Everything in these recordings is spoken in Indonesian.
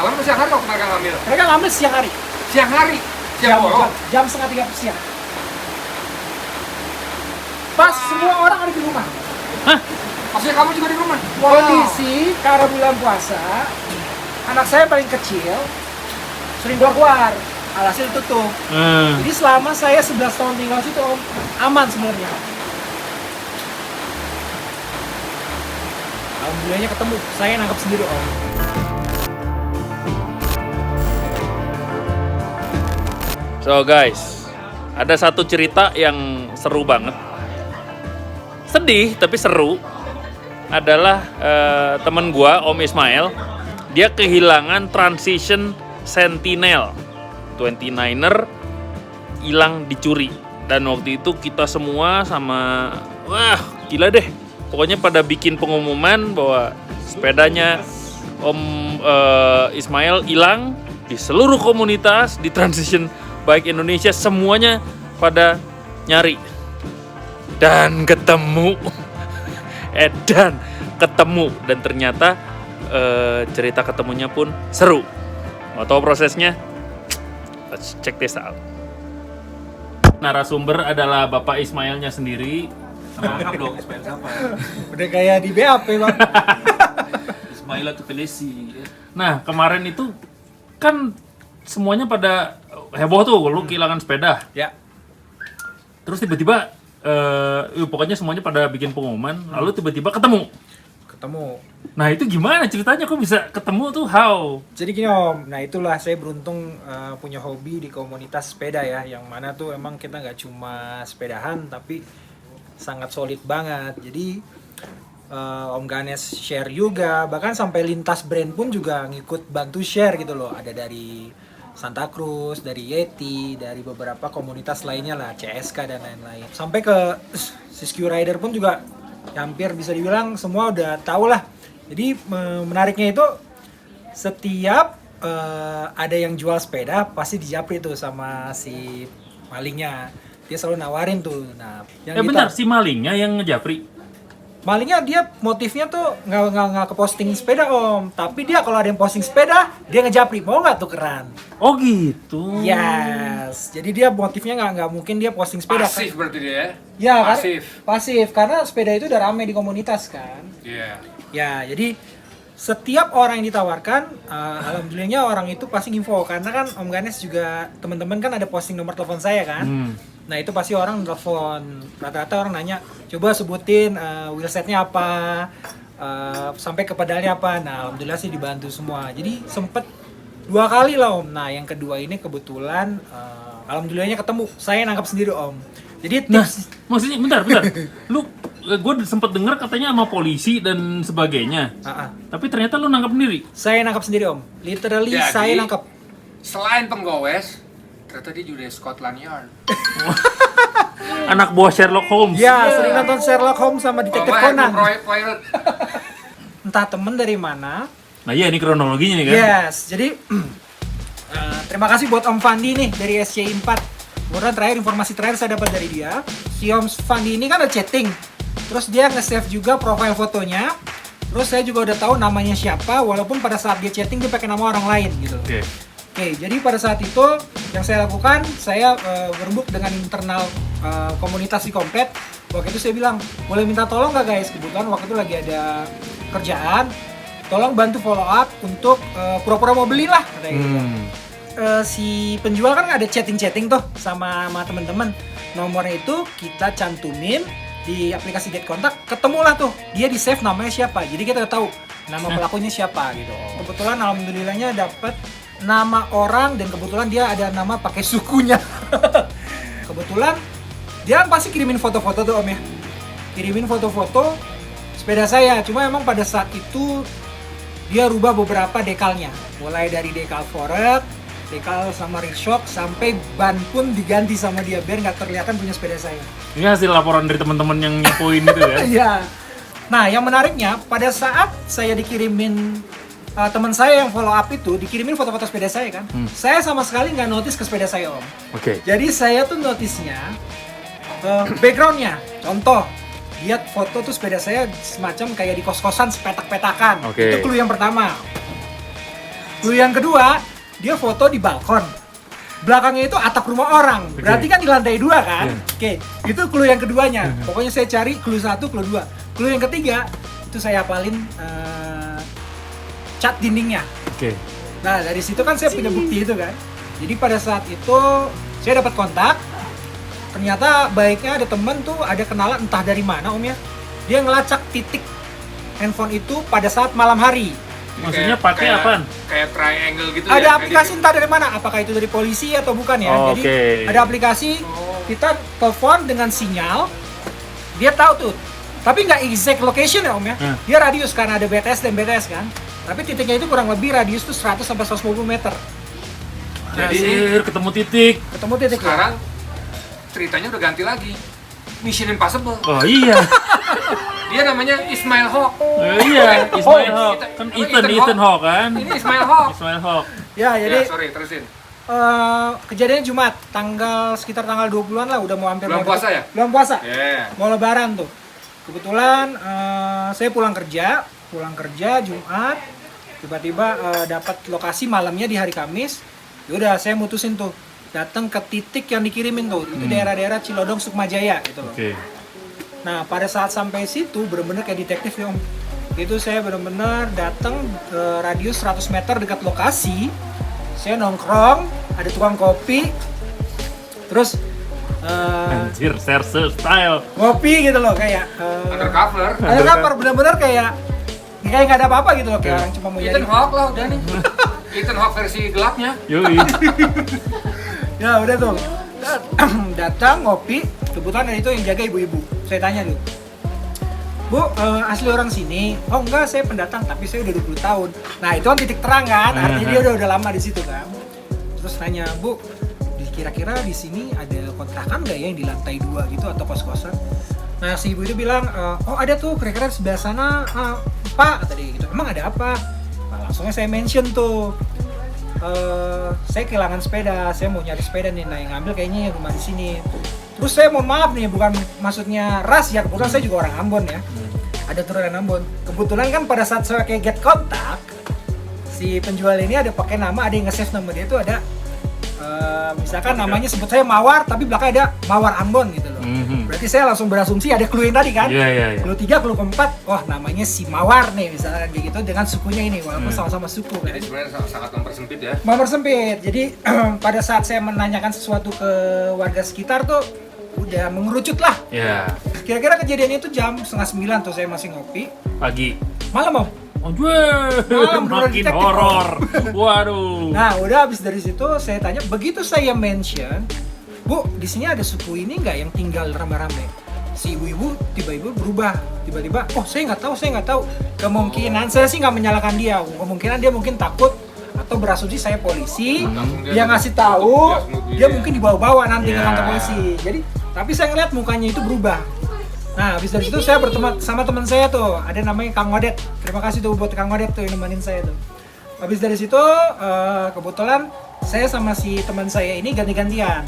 malam atau siang hari waktu mereka ngambil? Mereka ngambil siang hari. Siang hari? Siang bolong? Jam 2:30 siang. Pas semua orang ada di rumah. Hah? Maksudnya kamu juga di rumah? Kondisi karena bulan puasa, anak saya paling kecil sering keluar, alhasil tutup. Jadi selama saya 11 tahun tinggal situ Om, aman sebenarnya. Alhamdulillahnya ketemu, saya nangkap sendiri Om. So guys, ada satu cerita yang seru banget. Sedih tapi seru. Adalah temen gua, Om Ismail. Dia kehilangan Transition Sentinel 29er, hilang dicuri. Dan waktu itu kita semua sama, wah gila deh. Pokoknya pada bikin pengumuman bahwa sepedanya Om Ismail hilang di seluruh komunitas di Transition Bike Indonesia, semuanya pada nyari dan ketemu. Dan ketemu, dan ternyata cerita ketemunya pun seru. Mau tahu prosesnya? Let's check this out. Narasumber adalah Bapak Ismailnya sendiri. Lengkap dong, Ismail siapa? Udah kayak di BAP Bang. Ismail atau Pelesi. Nah, kemarin itu kan semuanya pada heboh tuh, lu kehilangan sepeda. Ya. Terus tiba-tiba pokoknya semuanya pada bikin pengumuman, lalu tiba-tiba ketemu. Nah itu gimana ceritanya, kok bisa ketemu tuh, how? Jadi gini Om, nah itulah saya beruntung punya hobi di komunitas sepeda ya, yang mana tuh emang kita nggak cuma sepedahan tapi sangat solid banget. Jadi Om Ganesh share juga, bahkan sampai lintas brand pun juga ngikut bantu share gitu loh. Ada dari Santa Cruz, dari Yeti, dari beberapa komunitas lainnya lah, CSK dan lain-lain. Sampai ke Siskiyou Rider pun juga hampir bisa dibilang semua udah tahu lah. Jadi menariknya itu setiap ada yang jual sepeda pasti dijapri tuh sama si malingnya. Dia selalu nawarin tuh. Nah, yang Bentar, si malingnya yang ngejapri? Malingnya dia motifnya tuh nggak ke posting sepeda Om, tapi dia kalau ada yang posting sepeda dia ngejapri, mau nggak tukeran? Oh gitu. Yes, jadi dia motifnya nggak mungkin dia posting sepeda. Pasif berarti dia ya? Ya, pasif. Pasif karena sepeda itu udah rame di komunitas kan. Iya. Ya, jadi setiap orang yang ditawarkan, alhamdulillahnya orang itu pasti info, karena kan Om Ganesh juga teman-teman kan ada posting nomor telepon saya kan. Nah itu pasti orang telepon, rata-rata orang nanya, coba sebutin wheelsetnya apa, sampai ke pedalnya apa. Nah alhamdulillah sih dibantu semua. Jadi sempet 2 kali lah Om. Nah yang kedua ini kebetulan alhamdulillahnya ketemu, saya nangkap sendiri Om. Jadi tips. Maksudnya bentar. Lu, gue sempet dengar katanya sama polisi dan sebagainya. Tapi ternyata lu nangkap sendiri. Saya nangkap sendiri Om. Literally Jadi, saya nangkap. Selain penggowes, ternyata dia juga dari Scotland Yard. Anak buah Sherlock Holmes. Ya, sering nonton Sherlock Holmes sama Detektif Conan. Pilot. Entah temen dari mana. Nah iya, ini kronologinya nih kan. Yes, jadi terima kasih buat Om Fandi nih dari SCI4. Kemudian terakhir, informasi terakhir saya dapat dari dia. Si Om Fandi ini kan ada chatting. Terus dia nge-save juga profile fotonya. Terus saya juga udah tahu namanya siapa, walaupun pada saat dia chatting dia pakai nama orang lain gitu. Oke, jadi pada saat itu yang saya lakukan, saya berembuk dengan internal komunitas di Komplet. Waktu itu saya bilang, boleh minta tolong nggak guys? Kebetulan waktu itu lagi ada kerjaan, tolong bantu follow up untuk pura-pura mau beli lah, katanya gitu. Si penjual kan ada chatting-chatting tuh sama teman-teman. Nomornya itu kita cantumin di aplikasi Get Kontak, ketemulah tuh dia di save namanya siapa. Jadi kita udah tahu nama pelakunya siapa gitu. Kebetulan alhamdulillahnya dapat nama orang, dan kebetulan dia ada nama pakai sukunya. Kebetulan dia kan pasti kirimin foto-foto tuh Om ya. Kirimin foto-foto sepeda saya. Cuma emang pada saat itu dia rubah beberapa dekalnya. Mulai dari dekal forek, dekal sama rear shock, sampai ban pun diganti sama dia biar nggak terlihat punya sepeda saya. Ini hasil laporan dari teman-teman yang nyepoin itu ya. Iya. Nah, yang menariknya pada saat saya dikirimin teman saya yang follow up itu dikirimin foto-foto sepeda saya kan, saya sama sekali nggak notice ke sepeda saya Om. Jadi saya tuh notisnya backgroundnya. Contoh, lihat foto tuh sepeda saya semacam kayak di kos-kosan sepetak-petakan. Itu clue yang pertama. Clue yang kedua, dia foto di balkon. Belakangnya itu atap rumah orang. Berarti kan di lantai 2 kan? Oke, itu clue yang keduanya. Pokoknya saya cari clue 1, clue 2. Clue yang ketiga, itu saya hafalin cat dindingnya. Oke. Nah, dari situ kan saya punya bukti itu kan. Jadi pada saat itu saya dapat kontak. Ternyata baiknya ada temen tuh, ada kenalan entah dari mana om ya. Dia ngelacak titik handphone itu pada saat malam hari. Maksudnya pakai apaan? Kayak triangle gitu Ada ya? aplikasi entah dari mana, apakah itu dari polisi atau bukan ya. Oh, Jadi oke. ada aplikasi, kita telepon dengan sinyal, dia tahu tuh. Tapi nggak exact location ya om ya. Dia radius karena ada BTS dan BTS kan. Tapi titiknya itu kurang lebih radius tuh 100 sampai 150 meter. Jadi ketemu titik. Ketemu titik ya? sekarang ceritanya udah ganti lagi. Mission Impossible. Oh iya. Dia namanya Ismail Hawk. Iya, Ismail Hawk. Ethan- Kan Ethan Ethan Hawk kan. Ini Ismail Hawk. Ismail Hawk. Ya, jadi Ya, sorry, terusin. kejadiannya Jumat, sekitar tanggal 20-an lah, udah mau hampir Belum puasa ya? Belum puasa. Yeah. Mau lebaran tuh. Kebetulan saya pulang kerja Jumat, tiba-tiba dapat lokasi malamnya di hari Kamis. Yaudah saya mutusin tuh datang ke titik yang dikirimin tuh, itu daerah-daerah Cilodong, Sukmajaya gitu loh. Oke. Nah pada saat sampai situ bener-bener kayak detektif ya om. Itu saya bener-bener datang ke radius 100 meter dekat lokasi. Saya nongkrong, ada tukang kopi, terus Anjir, serse style. ngopi gitu loh kayak Undercover. ada kabar bener-bener kayak nggak ada apa-apa gitu loh, kayak orang cuma mau nyari. Ethan Hawk lah udah nih. Ethan Hawk versi gelapnya. Yoi. Ya udah tuh datang ngopi, kebetulan itu yang jaga ibu-ibu. Saya tanya tuh, Bu, asli orang sini? Oh enggak, saya pendatang, tapi saya udah 20 tahun. Nah itu kan titik terang kan, artinya dia udah lama di situ kan. Terus tanya, Bu, kira-kira di sini ada kontrakan nggak ya yang di lantai 2 gitu atau kos-kosan? Nah si ibu itu bilang, oh ada tuh kira-kira di sebelah sana, Pak, tadi gitu. Emang ada apa? Nah, langsungnya saya mention tuh, saya kehilangan sepeda, saya mau nyari sepeda nih, nah yang ngambil kayaknya yang rumah di sini. Terus saya mohon maaf nih, bukan maksudnya ras ya, kebetulan saya juga orang Ambon ya, ada turunan Ambon. Kebetulan kan pada saat saya kayak get kontak, si penjual ini ada pakai nama, ada yang nge-save nama dia itu ada, misalkan namanya sebut saya Mawar, tapi belakangnya ada Mawar Ambon gitu loh. Berarti saya langsung berasumsi ada clue yang tadi kan. Iya. Clue 3, clue keempat, wah namanya si Mawar nih misalkan kayak gitu dengan sukunya ini, walaupun sama-sama suku kan. Jadi sebenarnya sangat mempersempit ya. Mempersempit. Jadi pada saat saya menanyakan sesuatu ke warga sekitar tuh udah mengerucut lah. Ya. Kira-kira kejadiannya itu jam 8:30 tuh saya masih ngopi. Pagi. Malam om. Malam makin detektif. horor. Waduh. Nah udah habis dari situ saya tanya, begitu saya mention, Bu, di sini ada suku ini nggak yang tinggal rame-rame? Si ibu-ibu tiba-tiba berubah, tiba-tiba, oh saya nggak tahu. Kemungkinan saya sih nggak menyalahkan dia, kemungkinan dia mungkin takut atau berasumsi saya polisi, dia ngasih tahu, dia mungkin dibawa-bawa nanti ke kantor polisi. Jadi, tapi saya ngeliat mukanya itu berubah. Nah, habis dari situ saya berteman sama teman saya tuh, ada namanya Kang Odet. Terima kasih tuh buat Kang Odet tuh yang nemenin saya tuh. Habis dari situ kebetulan saya sama si teman saya ini ganti-gantian.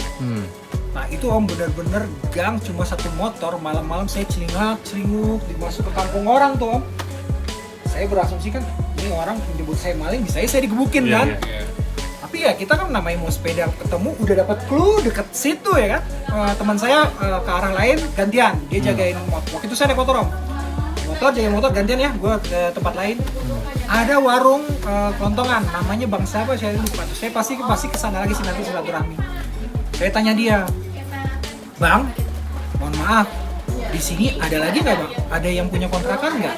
Nah itu om bener-bener gang cuma satu motor, malam-malam saya celingak-celinguk dimasuk ke kampung orang tuh om. Saya berasumsi kan ini orang menyebut saya maling, bisa saya digebukin kan. Iya. Tapi ya kita kan namanya mau sepeda ketemu udah dapat clue deket situ ya kan. Teman saya ke arah lain gantian, dia jagain motor. Waktu itu saya naik motor om. Jagain motor gantian ya, gue ke tempat lain. Ada warung kelontongan, namanya Bang siapa saya lupa. Saya pasti kesana lagi sih nanti silaturahmi. Saya tanya dia, Bang, mohon maaf, di sini ada lagi nggak Bang? Ada yang punya kontrakan nggak?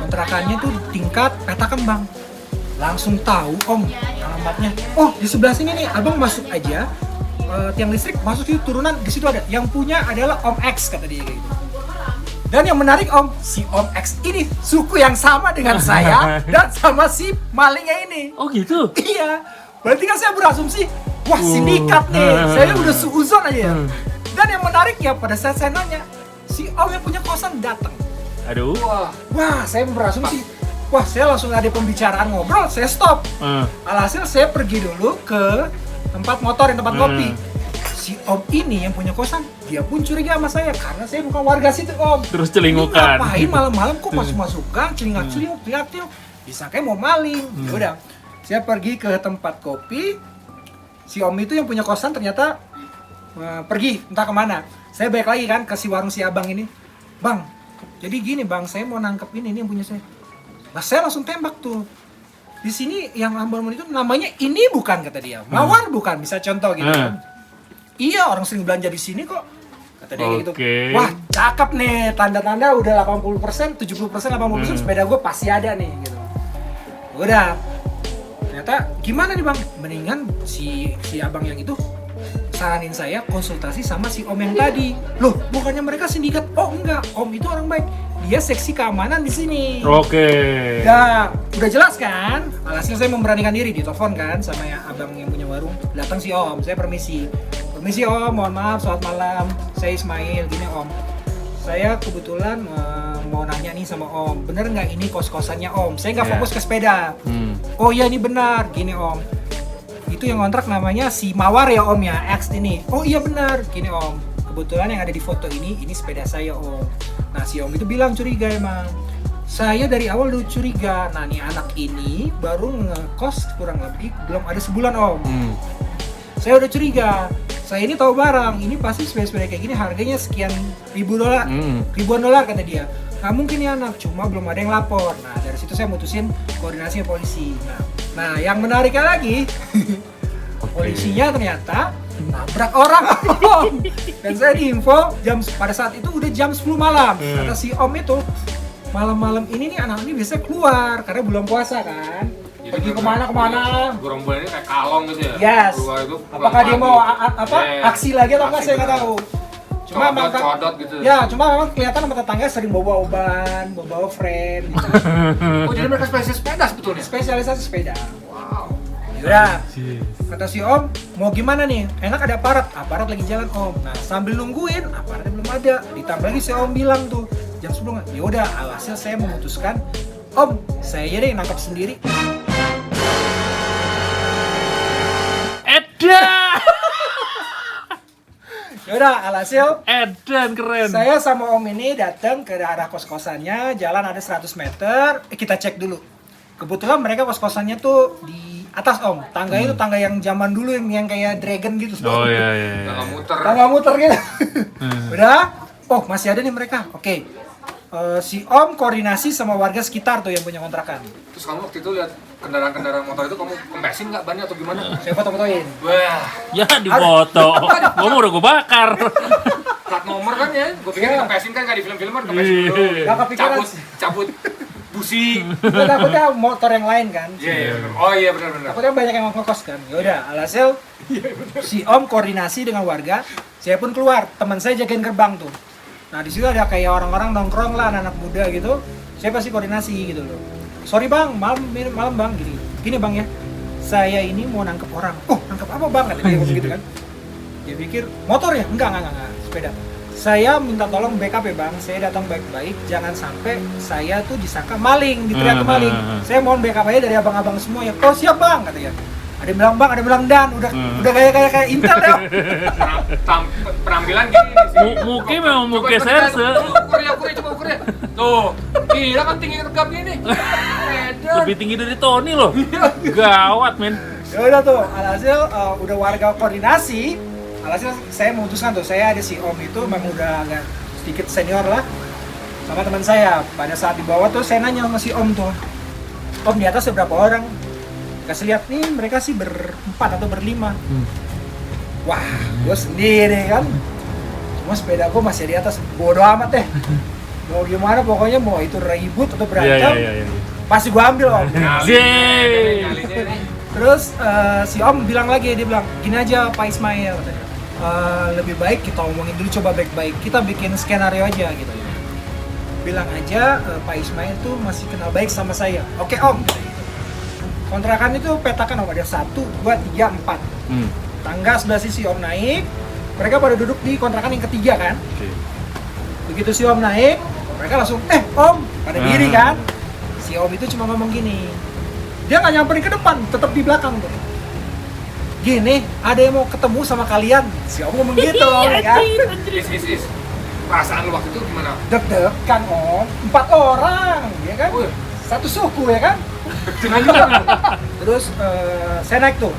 Kontrakannya tuh tingkat petakan Bang. Langsung tahu om alamatnya. Oh di sebelah sini nih, abang masuk aja. Tiang listrik masuk itu turunan, di situ ada. Yang punya adalah Om X kata dia kayak gitu. Dan yang menarik om, si Om X ini suku yang sama dengan saya dan sama si malingnya ini. Oh gitu? Iya, berarti kan saya berasumsi, wah sindikat nih, saya udah suuzon aja ya. Dan yang menarik ya pada saat saya nanya, si Om yang punya kosan datang. Aduh. Wah saya berasumsi, wah saya langsung ada pembicaraan ngobrol, saya stop. Alhasil saya pergi dulu ke tempat motor, tempat kopi. Si Om ini yang punya kosan, dia pun curiga sama saya karena saya bukan warga situ om. Terus celingukan. Ngapain malam-malam kok masuk-masuk gang, celingak-celinguk, teriak-teriak. Disangka mau maling. Ya udah, Saya pergi ke tempat kopi. Si Om itu yang punya kosan ternyata pergi entah kemana. Saya balik lagi kan ke si warung si abang ini. Bang, jadi gini bang, saya mau nangkep ini yang punya saya. Nah saya langsung tembak tuh. Di sini yang Lamborghini itu namanya ini bukan, kata dia. Mawar bukan, bisa contoh gitu kan. Iya, orang sering belanja di sini kok. Kata dia kayak gitu. Wah, cakep nih. Tanda-tanda udah 80%, 70%, 80% sepeda gue pasti ada nih gitu. Udah. Ternyata gimana nih bang? Mendingan si abang yang itu saranin saya konsultasi sama si Om yang tadi. Loh, bukannya mereka sindikat? Oh enggak, Om itu orang baik. Dia seksi keamanan di sini. Oke. Udah jelas kan? Alhasil saya memberanikan diri, ditelepon kan sama ya abang yang punya warung. Datang si Om, saya permisi. Permisi Om, mohon maaf, selamat malam. Saya Ismail, gini Om. Saya kebetulan mau nanya nih sama Om, bener nggak ini kos-kosannya Om? Saya nggak fokus ke sepeda. Oh iya ini benar, gini Om. Itu yang kontrak namanya si Mawar ya Om ya, X ini. Oh iya benar, gini Om. Kebetulan yang ada di foto ini sepeda saya Om. Nah si Om itu bilang curiga emang. Saya dari awal udah curiga. Nah nih anak ini baru ngekos kurang lebih belum ada sebulan Om. Saya udah curiga. Saya ini tahu barang, ini pasti sepeda-sepeda kayak gini harganya sekian $1,000, ribuan dolar kata dia. Nggak mungkin ya anak, cuma belum ada yang lapor. Nah dari situ saya mutusin koordinasi sama polisi. Nah yang menariknya lagi, polisinya ternyata nabrak orang Om. Dan saya diinfo pada saat itu udah jam 10 malam. Kata si Om itu, malam-malam ini nih anak ini biasanya keluar karena bulan puasa kan. Pergi kemana-kemana. Gerombolannya kayak kalong gitu ya. Yes. Keluar itu Apakah dia mau aksi lagi atau enggak saya nggak tahu. Cuma memang codot gitu. Ya, cuma memang kelihatan sama tetangga sering bawa oban, bawa friend gitu. Oh, jadi mereka spesialis sepeda sebetulnya. Spesialisasi sepeda. Wow. Ya. Kata si Om, mau gimana nih? Enak ada aparat lagi jalan Om. Nah, sambil nungguin, aparatnya belum ada. Ditambah lagi si Om bilang tuh, jam 10 ya udah, alhasil saya memutuskan, Om, saya deh nangkap sendiri. Yaudah, alhasil Edan keren. saya sama Om ini datang ke arah kos-kosannya, jalan ada 100 meter, kita cek dulu. Kebetulan mereka kos-kosannya tuh di atas Om, tangganya itu tangga yang zaman dulu yang kayak dragon gitu. Oh iya. Tangga muter. Tangga muter gitu. Udah, oh masih ada nih mereka, oke. Si Om koordinasi sama warga sekitar tuh yang punya kontrakan. Terus kamu waktu itu lihat kendaraan-kendaraan motor itu kamu kempesin nggak bannya atau gimana? Saya foto-fotoin. Wah, Ya di foto. Gua udah gua bakar. plat nomor kan ya? Gue pikir kempesin kan kayak di film-film kan kempesin dulu. Gak kepikiran. Cabut busi. Gue takutnya motor yang lain kan. Iya, benar. Oh iya benar. Takutnya banyak yang ngekos kan. Yaudah, alhasil si Om koordinasi dengan warga. Saya pun keluar, teman saya jagain gerbang tuh. Nah di situ ada kayak orang-orang nongkrong lah, anak-anak muda gitu. Saya pasti koordinasi gitu loh. Sorry bang, malam bang, gini bang ya. Saya ini mau nangkep orang. Oh nangkep apa bang? Kata dia gitu kan. Dia pikir motor ya? Enggak, sepeda. Saya minta tolong backup ya bang. Saya datang baik-baik, jangan sampai saya tuh disangka maling, diteriaki maling. Saya mohon backup aja dari abang-abang semua ya. Oh siap bang, katanya. Ada yang bilang bang, ada yang bilang dan, udah kayak Intel deh. Penampilan gini sih. Muki memang muki serse. Ukur ya. Tuh, gila kan tinggi tegap gini. Lebih tinggi dari Tony loh. Gawat men. Ya udah tuh, alhasil udah warga koordinasi. Alhasil saya memutuskan tuh, saya ada si Om itu memang udah agak sedikit senior lah sama teman saya. Pada saat di bawah tuh saya nanya sama si Om tuh, Om di atas berapa orang? Kasih lihat nih mereka sih berempat atau berlima. Wah, gue sendiri kan. Cuma sepeda gue masih di atas, bodo amat deh. Mau gimana pokoknya, mau itu ribut atau berantem, pasti gue ambil Om. Terus si Om bilang lagi, dia bilang gini aja Pak Ismail, lebih baik kita omongin dulu coba baik-baik, kita bikin skenario aja gitu. Bilang aja Pak Ismail tuh masih kenal baik sama saya. Oke Om. Kontrakan itu petakan Om, ada 1, 2, 3, 4. Tangga sebelah sisi Om naik, mereka pada duduk di kontrakan yang ketiga kan. Begitu si Om naik, mereka langsung Om, pada diri kan. Si Om itu cuma ngomong gini, dia nggak nyamperin ke depan, tetap di belakang tuh. Gini, ada yang mau ketemu sama kalian. Si Om ngomong gitu, ya kan? Is. Perasaan lu waktu itu gimana? Deg-degan Om, 4 orang, ya kan? 1 suku ya kan? Dengan juga. Terus saya naik tuh,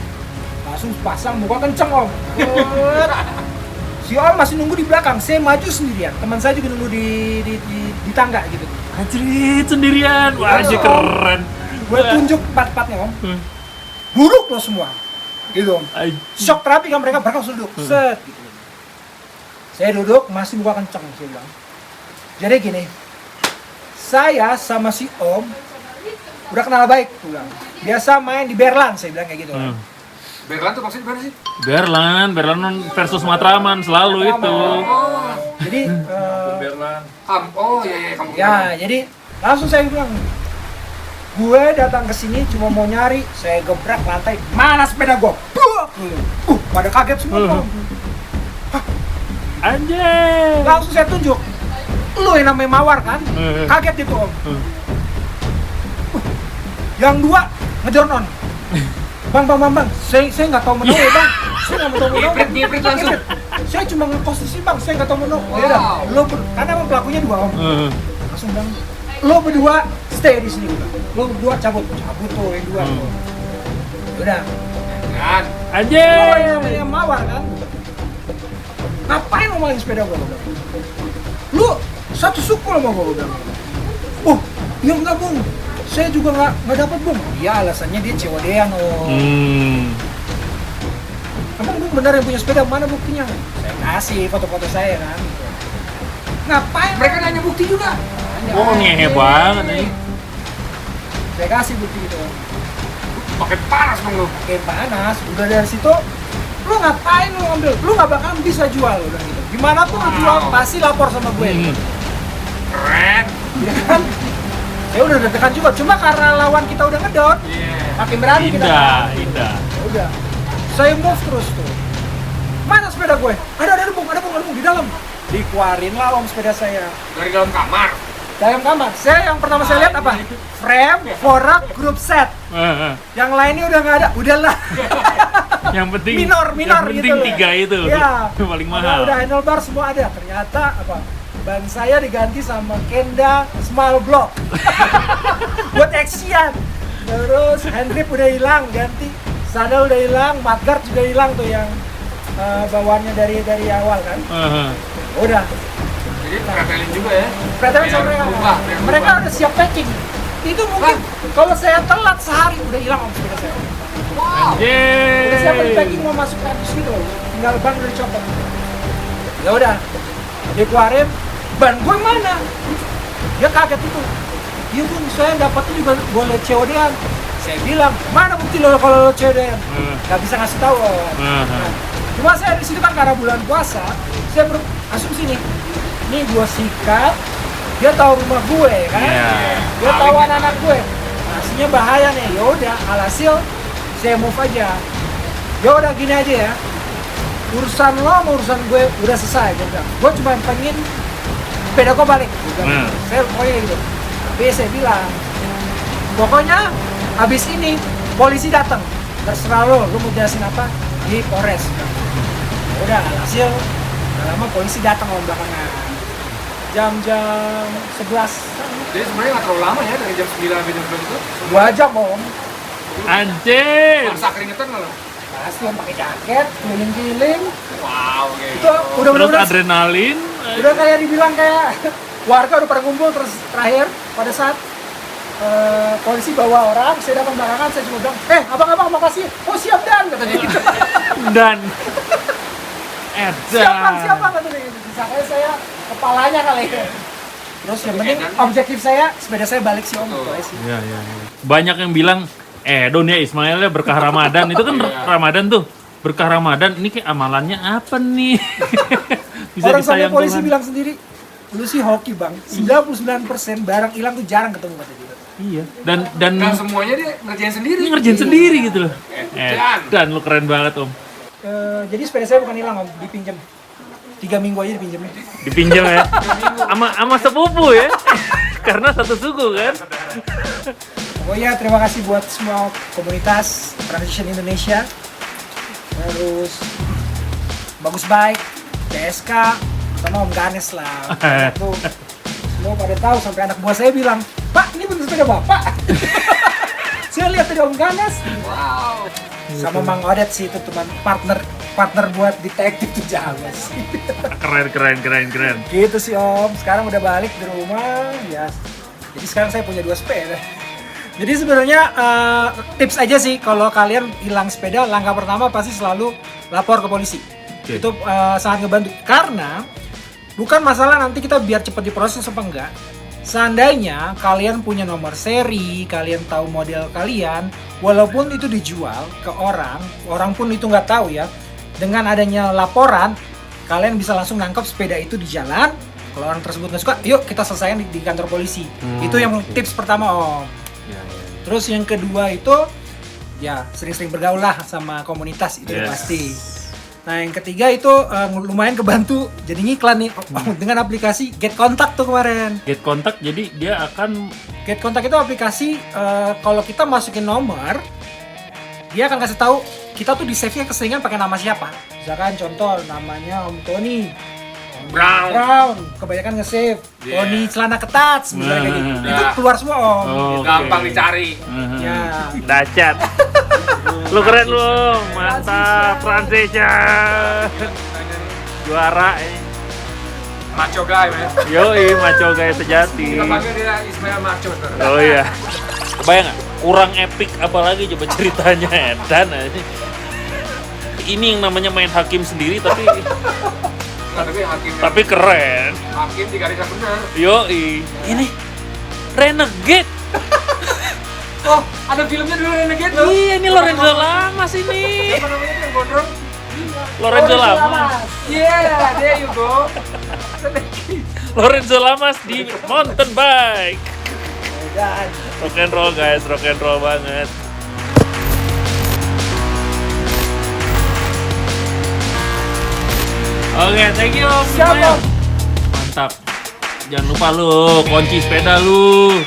langsung pasang muka kenceng om. Buat. Si om masih nunggu di belakang, saya maju sendirian. Teman saya juga nunggu di tangga gitu. Anjrit sendirian. Wah, Terus, anjir Om, keren. Gue tunjuk part-partnya om, buruk loh semua, gitu om. Shock terapi kan mereka langsung duduk, set. Gitu. Saya duduk, masih muka kenceng, saya bilang. Jadi gini, saya sama si om udah kenal baik, gue bilang. Biasa main di Berlan, saya bilang kayak gitu. Berlan tuh maksudnya gimana sih? Berlan versus Matraman selalu itu. Oh, Jadi, Berlan. oh iya kamu. ya jadi langsung saya bilang, gue datang ke sini cuma mau nyari, saya gebrak lantai, mana sepeda gue? Pada kaget semua. Om. Anjir. Langsung saya tunjuk, lu yang namanya Mawar kan? Kaget itu om. Yang dua ngedornon. Bang, saya nggak tahu menu ya bang. Saya nggak tahu menu. Ngiprit langsung. Saya cuma ngepost di sini bang, saya nggak tahu menu. Ya udah, karena emang pelakunya dua om. Langsung bilang, lo berdua stay di sini udah. Lo berdua cabut tuh yang dua. Udah. Kan. Lo yang Anjir. namanya Mawar kan? Ngapain lo main sepeda gua? Lu satu suku sama gua bilang. Oh, ya enggak bung. Saya juga nggak dapat bung. Iya alasannya dia COD-an oh. Emang bung benar yang punya sepeda, mana buktinya? Saya kasih foto-foto saya kan. Ngapain? Mereka nanya bukti juga. Oh, ngehe banget nih. Saya kasih bukti itu. Pakai panas dong lu. Kayak panas. Udah dari situ, lu ngapain lu ambil? Lu nggak bakal bisa jual udah gitu. Gimana pun lu jual pasti lapor sama gue. Keren. Ya kan? Ya udah deg-degan juga. Cuma karena lawan kita udah ngedot, makin berani kita. Indah. Ya udah. Saya move terus tuh. Mana sepeda gue? Ada bung di dalam. Dikeluarin lah om sepeda saya. Dari dalam kamar. Dalam kamar. Saya yang pertama saya lihat apa? Frame, forak, group set. Yang lainnya udah nggak ada. Udahlah. Yang penting minor yang penting gitu. 3 itu. Ya. Paling mahal. Udah handlebar semua ada. Ternyata apa? Ban saya diganti sama Kenda Small Block. Buat action. Terus handgrip udah hilang, ganti. Saddle udah hilang, mudguard juga hilang tuh yang bawaannya dari awal kan. Udah. Jadi pretelin juga ya. Pretelin sama mereka. Mereka udah siap packing. Itu mungkin kalau saya telat sehari udah hilang om sepeda saya. Wow. Udah siap di Yeay. packing mau masuk kardus gitu loh. Tinggal ban udah dicopot. Ya udah. Dikeluarin, ban gue mana? Dia kaget itu. Iya bung, saya dapatnya juga boleh COD-an. Saya bilang, mana bukti lo kalau lo COD-an? Gak bisa ngasih tahu. Nah, cuma saya di situ kan karena bulan puasa, saya berasumsi nih, ini gue sikat, dia tahu rumah gue kan, dia tahu anak-anak gue, aslinya bahaya nih. Ya udah, alhasil saya move aja. Ya udah gini aja ya, urusan lo sama urusan gue udah selesai. Gue cuma pengen sepeda gue balik. Saya pokoknya gitu. Tapi saya bilang, pokoknya habis ini polisi datang, terserah lo mau jelasin apa di Polres. Udah, hasil lama polisi datang om belakangan jam 11. Jadi sebenarnya nggak terlalu lama ya dari jam 9 sampai jam 12 itu. 2 jam om. Anjir. Masa keringetan nggak lo? Pasti om pakai jaket, keliling-keliling. Wow, kayak Itu udah Terus bener-bener adrenalin. udah kayak dibilang kayak warga udah pada ngumpul. Terus terakhir pada saat polisi bawa orang, saya datang belakangan, saya cuma bilang, abang-abang makasih. Oh siap dan katanya gitu. Dan Siapa katanya gitu. Disangkanya saya kepalanya kali ya. Terus yang penting objektif saya sepeda saya balik sih om. Gitu aja sih. Iya. Banyak yang bilang, Don ya Ismailnya berkah Ramadan. Itu kan Ramadan tuh. Berkah Ramadan, ini kayak amalannya apa nih? Bisa Orang sampai disayang polisi Tuhan. bilang sendiri, lu sih hoki bang, 99% barang hilang tuh jarang ketemu kata dia. Iya. Dan Nah semuanya dia ngerjain sendiri. ini ngerjain sendiri gitu loh. Dan. Dan lu keren banget om. Jadi sepeda saya bukan hilang om, dipinjam. 3 minggu aja dipinjamnya. Dipinjam ya. Ama sepupu ya. Karena satu suku kan. Pokoknya terima kasih buat semua komunitas Transition Indonesia. Terus Bagus Baik, PSK, sama Om Ganes lah. Tuh, semua pada tahu sampai anak buah saya bilang, Pak ini bener sepeda bapak. Saya lihat tadi Om Ganas. Wow. Sama Mang Odet sih itu teman partner buat detektif tuh Jawa sih. Keren. Gitu sih Om. Sekarang udah balik di rumah ya. Jadi sekarang saya punya 2 sepeda. Jadi sebenarnya tips aja sih kalau kalian hilang sepeda, langkah pertama pasti selalu lapor ke polisi. Oke. Itu sangat ngebantu karena bukan masalah nanti kita biar cepat diproses apa enggak. Seandainya kalian punya nomor seri, kalian tahu model kalian, walaupun itu dijual ke orang pun itu nggak tahu ya. Dengan adanya laporan, kalian bisa langsung nangkap sepeda itu di jalan. Kalau orang tersebut nggak suka, yuk kita selesaikan di kantor polisi. Itu yang tips pertama Om. Ya. Terus yang kedua itu ya sering-sering bergaul lah sama komunitas itu Yes. pasti. Nah yang ketiga itu lumayan kebantu jadi ngiklan nih dengan aplikasi Get Contact tuh kemarin. Get kontak jadi dia akan Get Contact itu aplikasi kalau kita masukin nomor dia akan kasih tahu kita tuh di save-nya keseringan pakai nama siapa. Misalkan contoh namanya Om Tony. Brown, kebanyakan nge-save. Yeah. Tony celana ketat, misalnya kayak gitu. Nah. Itu keluar semua Om. Oke. Gampang dicari. Ya. Dacat. Lu keren lu, mantap Transition. Juara Macho guy, man. Yoi, maco gaya sejati. Kita panggil dia Ismail Macho. Oh iya. Kebayang nggak? Kurang epic apalagi coba ceritanya Edan aja. Ini yang namanya main hakim sendiri tapi Tapi keren. hakim di garisnya benar. Yoi. Ini Renegade. Oh, ada filmnya dulu Renegade loh. Iya, ini Lorenzo Lamas ini. Apa namanya tuh yang gondrong? Lorenzo Lamas. Yeah, there you go. Lorenzo Lamas di mountain bike. Rock and roll guys, rock and roll banget. Oke, thank you. Siap, semuanya. Om. Mantap. Jangan lupa lu kunci sepeda lu.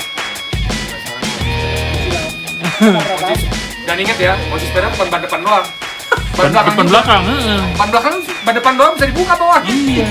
Dan ingat ya, kunci sepeda bukan ban depan doang. Ban belakang, heeh. Ban belakang, ban depan doang bisa dibuka bawah. Iya.